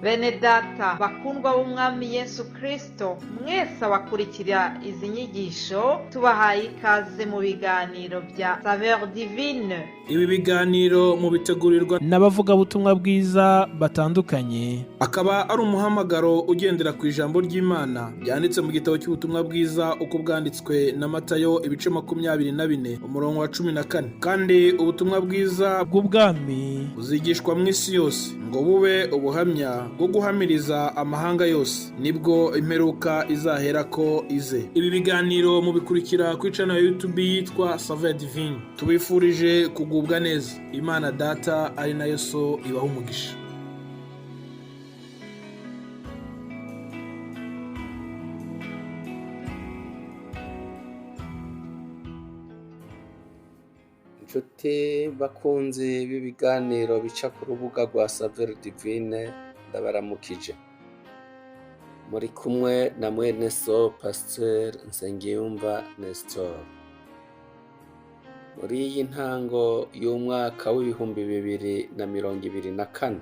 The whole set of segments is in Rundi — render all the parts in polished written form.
Bene data bakundwa b'umwami Yesu Kristo, mwese abakurikira izi nyigisho tubahaye ikaze mu biganiro bya Saveur Divine. Ibi biganiro mu bitegurirwa n'abavugabutumwa bwiza batandukanye, akaba ari umuhamagaro ugendera ku ijambo ry'Imana byanditse mu gitabo cy'ubutumwa bwiza uko bwanditswe na Matayo ibice 24 umurongo wa 14. Kandi ubutumwa bwiza bw'ubwami buzigishwa mu isi yose ngo bube ubuhamya bwo guhamiriza amahanga yose, nibwo imperuka izahera ko ize. Ibi biganiro mubikurikira ku channel ya YouTube yitwa Saveur Divine. Tubifurije kugubwa neza. Imana Data ari nayo So ibaha umugisha. Inshuti bakunzi b'ibiganiro bica ku rubuga rwa Saveur Divine, ndabaramukije. Muri kumwe na mwene So Pasteur Nsengiyumva Nestor. Muri iyi ntango y'umwaka w'ibihumbi 2024,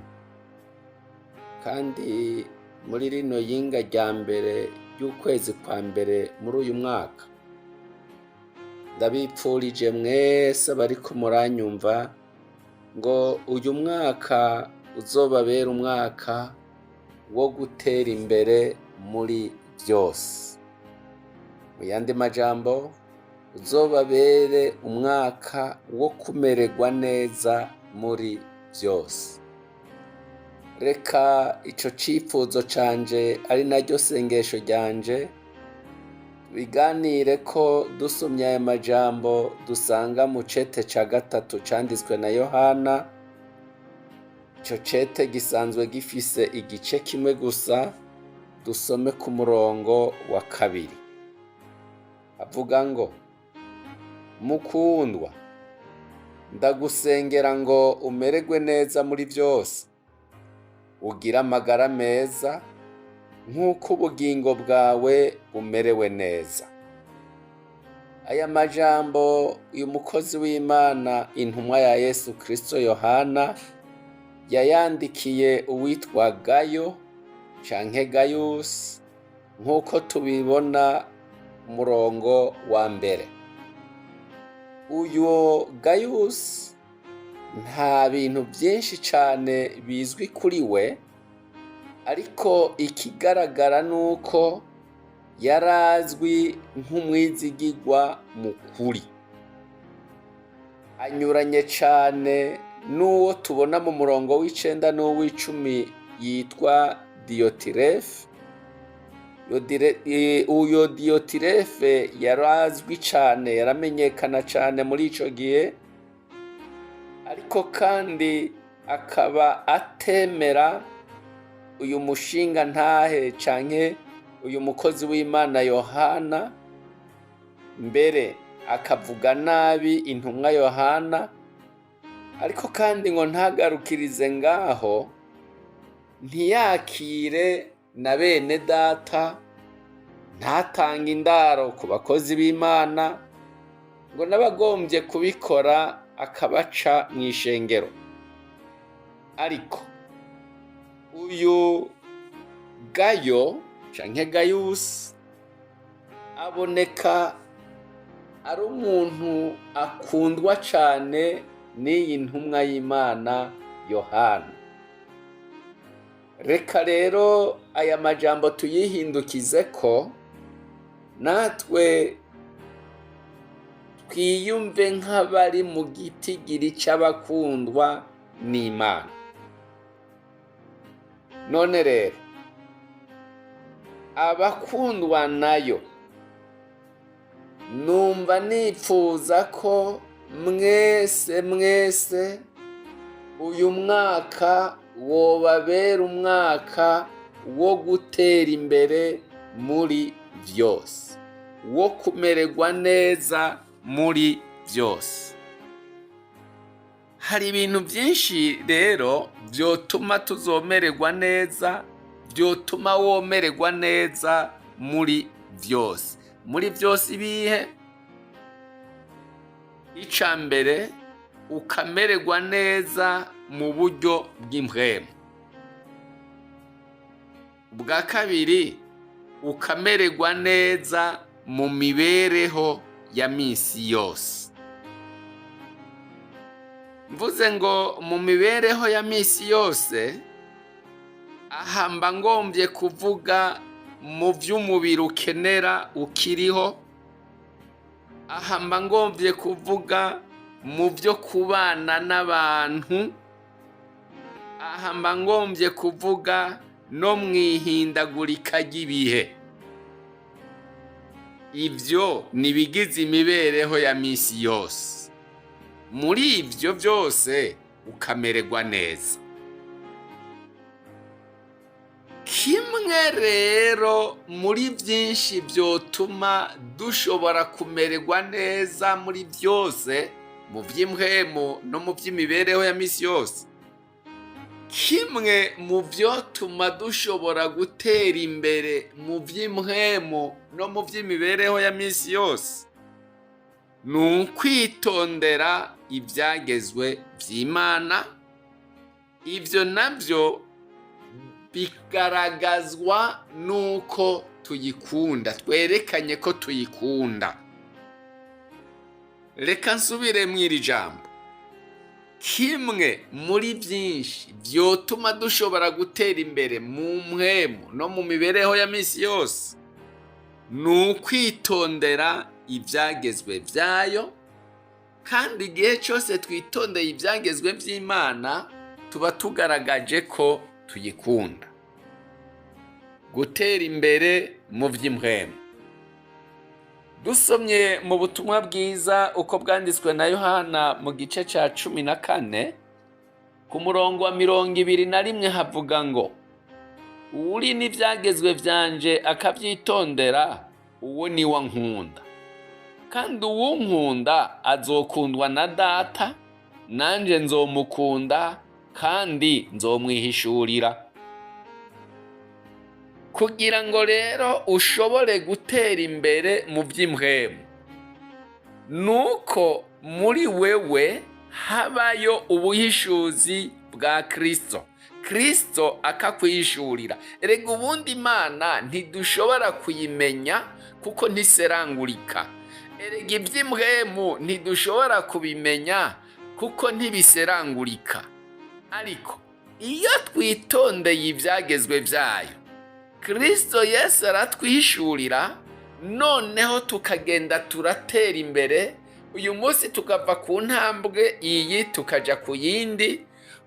kandi muri rino yinga rya mbere y'ukwezi kwa mbere muri uyu mwaka, ndabipfurije mwese bariko muranyumva ngo uyu mwaka uzobabera umwaka wo gutera imbere muri byose. Mu yandi majambo, uzobabere umwaka wo kumererwa neza muri byose. Reka ico cifuzo canje ari naryo sengesho ryanje, biganire ko dusomye aya majambo dusanga mu cete ca gatatu canditswe na Yohana. Ico cete gisanzwe gifise igice kimwe gusa. Dusome ku murongo wa 2. Avuga ngo: mukundwa, ndagusengera ngo umererwe neza muri byose, ugire amagara meza nk'uko ubugingo bwawe bumerewe neza. Aya majambo uyu mukozi w'Imana, intumwa ya Yesu Kristo Yohana, yayandikiye uwitwa Gayo canke Gayus, nk'uko tubibona umurongo wa mbere. Uyu Gayus nta bintu byinshi cyane bizwi kuri we, ariko ikigaragara nuko yarazwi nk'umwizigirwa mukuri. Anyuranye cyane n'uwo tubona mu murongo w'9 n'uw'10 yitwa Diotirefe. Uyo Diotirefe yarazwi cyane, yaramenyekana cyane muri ico gihe, ariko kandi akaba atemera uyu mushinga ntahe canke uyu mukozi w'Imana Yohana, mbere akavuga nabi intumwa Yohana. Ariko kandi ngo ntagarukirize ngaho, ntiyakire na bene data, ntatanga indaro ku bakozi b'Imana, ngo n'abagombye kubikora akabaca mu ishengero. Ariko uyu Gayo canke Gayus aboneka ari umuntu akundwa cane n'iyi ntumwa y'Imana Yohana. Reka rero aya majambo tuyihindukize ko natwe twiyumve nk'abari mu gitigiri c'abakundwa n'Imana. None rero abakundwa nayo, numva nipfuza ko mwese uyu mwaka wobabera umwaka wo gutera imbere muri byose, wo kumererwa neza muri byose. Hari ibintu byinshi rero byotuma tuzomererwa neza, byotuma womererwa neza muri byose. Muri byose ibihe? Icambere, ukamererwa neza mu buryo bw'impwemu. ubwa kabiri ukamererwa neza mu mibereho ya minsi yose. Mvuze ngo mu mibereho ya minsi yose, aha mba ngombye kuvuga mu by'umubiri ukenera ukiriho, aha mba ngombye kuvuga mu byo kubana n'abantu, aha mba ngombye kuvuga no mu ihindagurika ry'ibihe. Ibyo ni ibigize imibereho ya minsi yose. Muri ibyo byose ukamererwa neza. Kimwe rero muri byinshi byotuma dushobora kumererwa neza muri byose, mu by'impwemu no mu by'imibereho ya minsi yose, kimwe mu byotuma dushobora gutera imbere mu by'impwemu no mu by'imibereho ya minsi yose, ni ukwitondera ibyagezwe by'Imana. Ibyo nabyo bigaragazwa nuko tuyikunda, twerekanye ko tuyikunda. Reka nsubire mw'iri jambo. Kimwe muri byinshi byotuma dushobora gutera imbere mu mpwemu no mu mibereho ya minsi yose, ni ukwitondera ibyagezwe byayo, kandi igihe cyose twitondeye ibyagezwe by'Imana tuba tugaragaje ko tuyikunda. Gutera imbere mu by'impwemu. Dusomye mu butumwa bwiza uko bwanditswe na Yohana mu gice cya 14 ku murongo wa 21 havuga ngo, uri n'ibyagezwe byanje akabyitondera, uwo ni wa nkunda, kandi uwunkunda azokundwa na Data, nanje nzomukunda kandi nzomwihishurira. Kugira ngo rero ushobore gutera imbere mu by'impwemu, nuko muri wewe habayo ubuhishuzi bwa Kristo, Kristo akakwihishurira. Erega ubundi Imana ntidushobora kuyimenya kuko ntiserangurika. Erega iby'impwemu ntidushobora kubimenya kuko ntibiserangurika. Ariko iyo twitondeye ibyagezwe byayo, Kristo Yesu aratwihishurira, noneho tukagenda turatera imbere. Uyu munsi tukava ku ntambwe iyi tukaja ku yindi,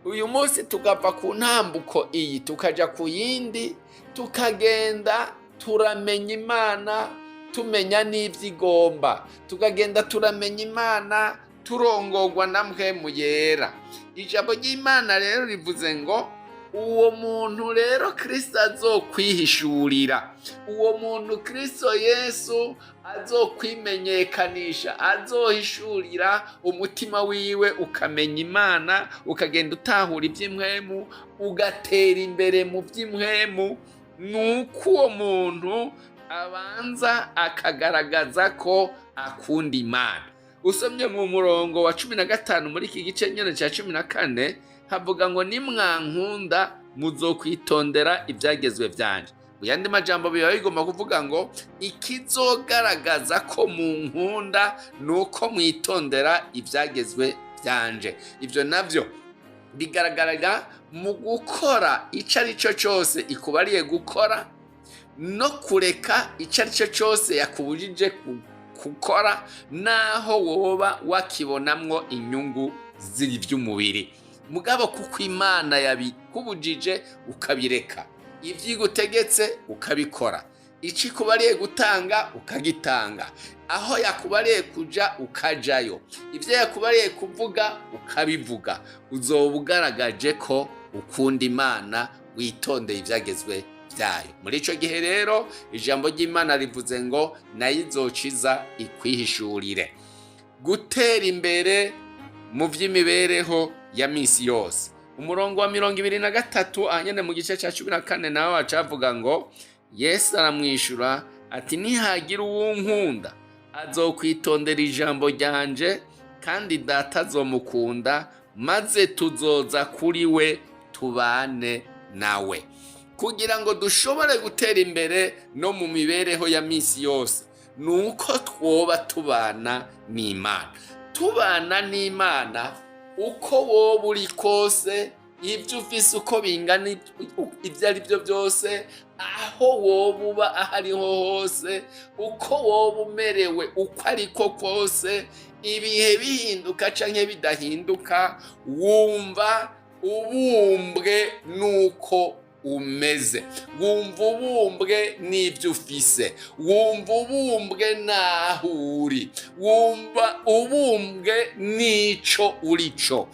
uyu munsi tukava ku ntambuko iyi tukaja ku yindi, tukagenda turamenya Imana, tumenya n'ivyigomba, tukagenda turamenya Imana turongorwa na mpwemu yera. Ijambo ry'Imana rero rivuze ngo uwo muntu rero Kristo azokwihishurira, uwo muntu Kristo Yesu azokwimenyekanisha, azohishurira umutima wiwe, ukamenya Imana, ukagenda utahura iby'impwemu, ugatera imbere mu by'impwemu. Nuko uwo muntu abanza akagaragaza ko akunda Imana. Usomye mu murongo wa 15 muri iki gice nyene cya 14 havuga ngo, nimwankunda muzokwitondera ibyagezwe byanje. Mu yandi majambo biba bigomba kuvuga ngo ikizogaragaza ko mu nkunda nuko mwitondera ibyagezwe byanje. Ibyo nabyo bigaragaraga mu gukora icyo ari cyo cyose ikubariye gukora, no kureka icyo ari cyo cyose yakubujije gukora, naho woba wakibonamwo inyungu ziri by'umubiri. Mugabo kuko Imana yabikubujije ukabireka, ivyigutegetse ukabikora, ici kubariye gutanga ukagitanga, aho yakubariye kuja ukajayo, ivyo yakubariye kuvuga ukabivuga. Uzoba ugaragaje ko ukunda Imana, witondeye ivyagezwe byayo. Muri ico gihe rero ijambo ry'Imana rivuze ngo nayo izociza ikwihishurire. Gutera imbere mu by'imibereho ya minsi yose. Umurongo wa 23 ahanyene mu gice cya 14 nawe acavuga ngo, Yesu aramwishura ati, nihagira uwunkunda azokwitondera ijambo ryanje, kandi Data azomukunda, maze tuzoza kuri we tubane nawe. kugira ngo dushobore gutera imbere no mu mibereho ya misi yose, nuko twoba tubana n'Imana. Tubana n'Imana uko woba uri kose, ibyo ufise uko bingana ibyo ari byo byose, aho woba uba aho ariho hose, uko woba umerewe uko ariko kose, ibihe bihinduka canke bidahinduka, wumva ubumbwe nuko umeze, wumva ubumbwe n'ibyo ufise, wumva ubumbwe naho uri, wumva ubumbwe n'ico urico.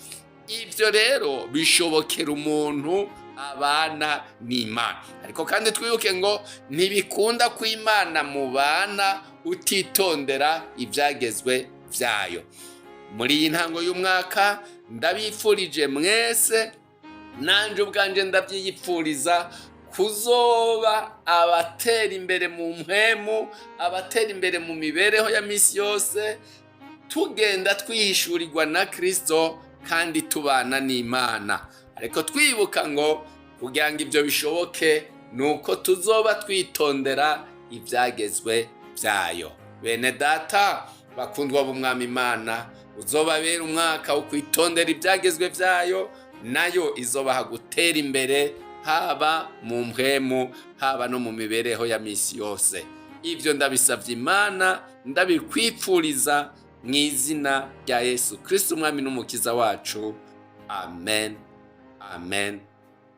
Ibyo rero bishobokera umuntu abana n'Imana. Ariko kandi twibuke ngo ntibikunda ko Imana mubana utitondera ibyagezwe byayo. Muri iyi ntango y'umwaka ndabifurije mwese, nanje ubwanje ndabyiyipfuriza kuzoba abatera imbere mu mpwemu, abatera imbere mu mibereho ya misi yose, tugenda twihishurirwa na Kristo kandi tubana n'Imana. Ariko twibuka ngo kugira ngo ibyo bishoboke, nuko tuzoba twitondera ibyagezwe byayo. Bene data bakundwa b'Umwami Imana, uzobabera umwaka wo kwitondera ibyagezwe byayo, nayo izobaha gutera imbere, haba mu mpwemu, haba no mu mibereho ya misi yose. Ibyo ndabisabye Imana, ndabikwipfuriza mu izina rya Yesu Kristo, umwami n'umukiza wacu. Amen, amen,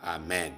amen.